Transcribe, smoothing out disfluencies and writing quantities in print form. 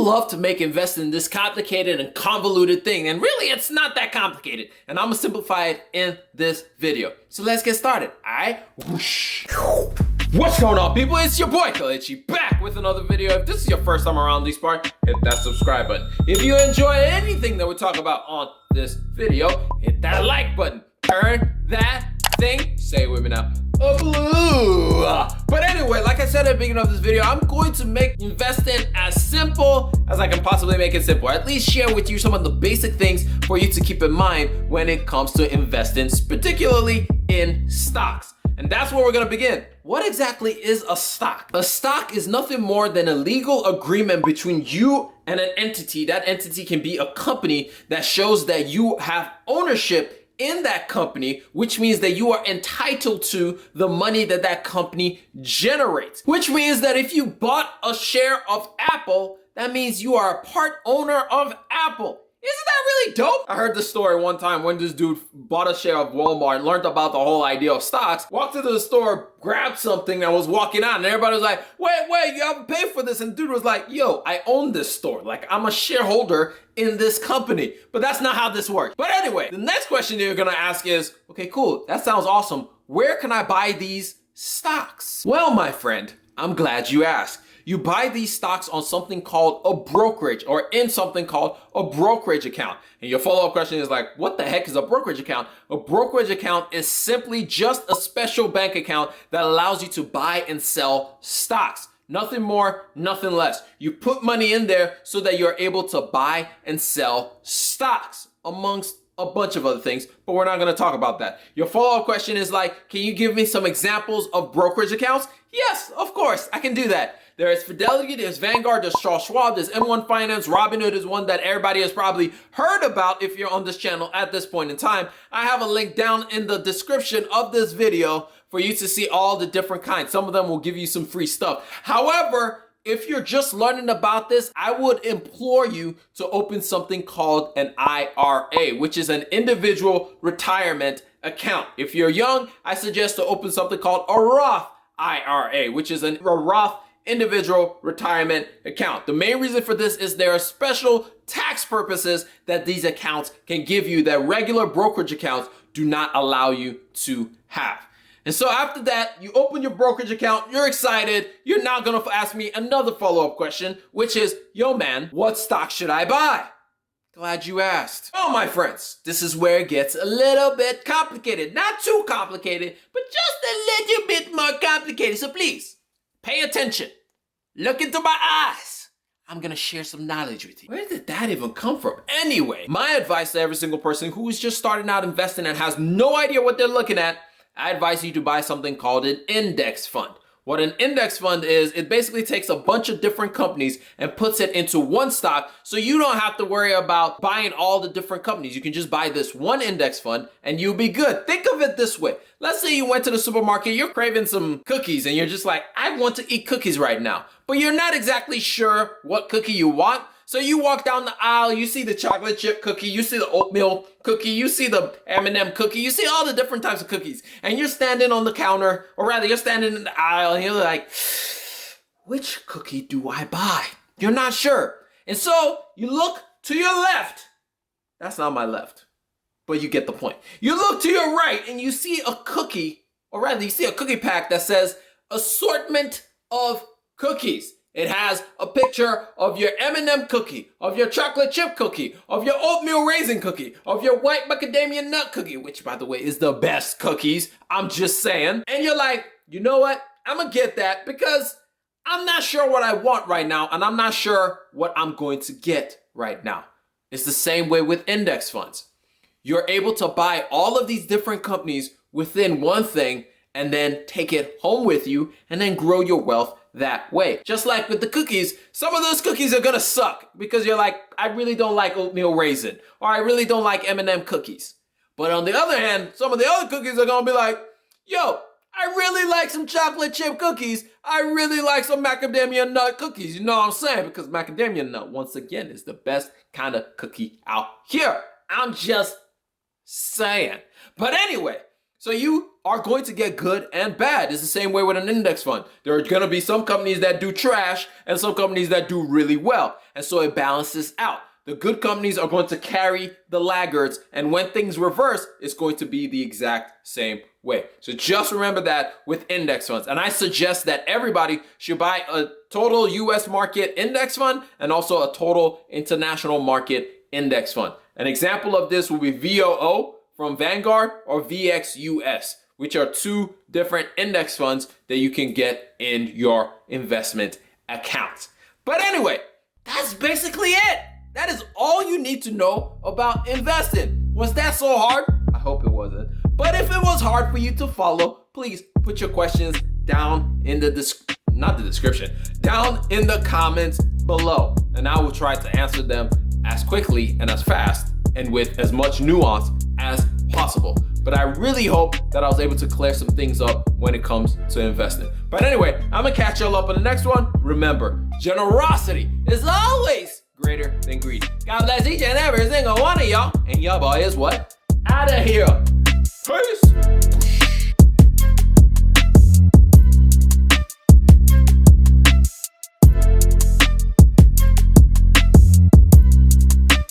People love to make investing this complicated and convoluted thing, and really it's not that complicated. And I'm gonna simplify it in this video. So let's get started, alright? Whoosh. What's going on, people? It's your boy Kalichi back with another video. If this is your first time around these parts, hit that subscribe button. If you enjoy anything that we talk about on this video, hit that like button. Turn that thing, say it with me now, blue. But anyway, like I said at the beginning of this video, I'm going to make investing as simple as I can possibly make it simple. At least share with you some of the basic things for you to keep in mind when it comes to investing, particularly in stocks. And that's where we're gonna begin. What exactly is a stock? A stock is nothing more than a legal agreement between you and an entity. That entity can be a company that shows that you have ownership in that company, which means that you are entitled to the money that that company generates. Which means that if you bought a share of Apple, that means you are a part owner of Apple. Isn't that really dope? I heard this story one time when this dude bought a share of Walmart, learned about the whole idea of stocks, walked into the store, grabbed something and was walking out, and everybody was like, wait, you haven't paid for this. And the dude was like, yo, I own this store. Like, I'm a shareholder in this company. But that's not how this works. But anyway, the next question you're gonna ask is, okay, cool, that sounds awesome. Where can I buy these stocks? Well, my friend, I'm glad you asked. You buy these stocks on something called a brokerage, or in something called a brokerage account. And your follow-up question is like, what the heck is a brokerage account? A brokerage account is simply just a special bank account that allows you to buy and sell stocks. Nothing more, nothing less. You put money in there so that you're able to buy and sell stocks, amongst a bunch of other things, but we're not going to talk about that. Your follow-up question is like, can you give me some examples of brokerage accounts? Yes, of course, I can do that. There's Fidelity, there's Vanguard, there's Charles Schwab, there's M1 Finance. Robinhood is one that everybody has probably heard about if you're on this channel at this point in time. I have a link down in the description of this video for you to see all the different kinds. Some of them will give you some free stuff. However, if you're just learning about this, I would implore you to open something called an IRA, which is an individual retirement account. If you're young, I suggest to open something called a Roth IRA, which is a Roth individual retirement account. The main reason for this is there are special tax purposes that these accounts can give you that regular brokerage accounts do not allow you to have. And so after that, you open your brokerage account, you're excited, you're now gonna ask me another follow-up question, which is, yo man, what stock should I buy? Glad you asked. Oh, my friends, this is where it gets a little bit complicated. Not too complicated, but just a little bit more complicated. So please, pay attention. Look into my eyes. I'm gonna share some knowledge with you. Where did that even come from? Anyway, my advice to every single person who is just starting out investing and has no idea what they're looking at, I advise you to buy something called an index fund. What an index fund is, it basically takes a bunch of different companies and puts it into one stock, so you don't have to worry about buying all the different companies. You can just buy this one index fund and you'll be good. Think of it this way. Let's say you went to the supermarket, you're craving some cookies and you're just like, I want to eat cookies right now. But you're not exactly sure what cookie you want. So you walk down the aisle, you see the chocolate chip cookie, you see the oatmeal cookie, you see the M&M cookie, you see all the different types of cookies. And you're standing on the counter, or rather you're standing in the aisle and you're like, which cookie do I buy? You're not sure. And so you look to your left. That's not my left, but you get the point. You look to your right and you see a cookie, or rather you see a cookie pack that says assortment of cookies. It has a picture of your M&M cookie, of your chocolate chip cookie, of your oatmeal raisin cookie, of your white macadamia nut cookie, which by the way is the best cookies, I'm just saying. And you're like, you know what? I'm gonna get that because I'm not sure what I want right now and I'm not sure what I'm going to get right now. It's the same way with index funds. You're able to buy all of these different companies within one thing and then take it home with you and then grow your wealth that way. Just like with the cookies, some of those cookies are gonna suck because you're like, I really don't like oatmeal raisin, or I really don't like M&M cookies. But on the other hand, some of the other cookies are gonna be like, yo, I really like some chocolate chip cookies. I really like some macadamia nut cookies. You know what I'm saying? Because macadamia nut, once again, is the best kind of cookie out here. I'm just saying. But anyway, So you are going to get good and bad. It's the same way with an index fund. There are going to be some companies that do trash and some companies that do really well. And so it balances out. The good companies are going to carry the laggards, and when things reverse, it's going to be the exact same way. So just remember that with index funds. And I suggest that everybody should buy a total US market index fund and also a total international market index fund. An example of this will be VOO from Vanguard or VXUS, which are two different index funds that you can get in your investment account. But anyway, that's basically it. That is all you need to know about investing. Was that so hard? I hope it wasn't. But if it was hard for you to follow, please put your questions down in the down in the comments below. And I will try to answer them as quickly and as fast and with as much nuance as possible. But I really hope that I was able to clear some things up when it comes to investing. But anyway, I'm gonna catch y'all up on the next one. Remember, generosity is always greater than greed. God bless each and every single one of y'all. And y'all boy is what? Out of here. Peace.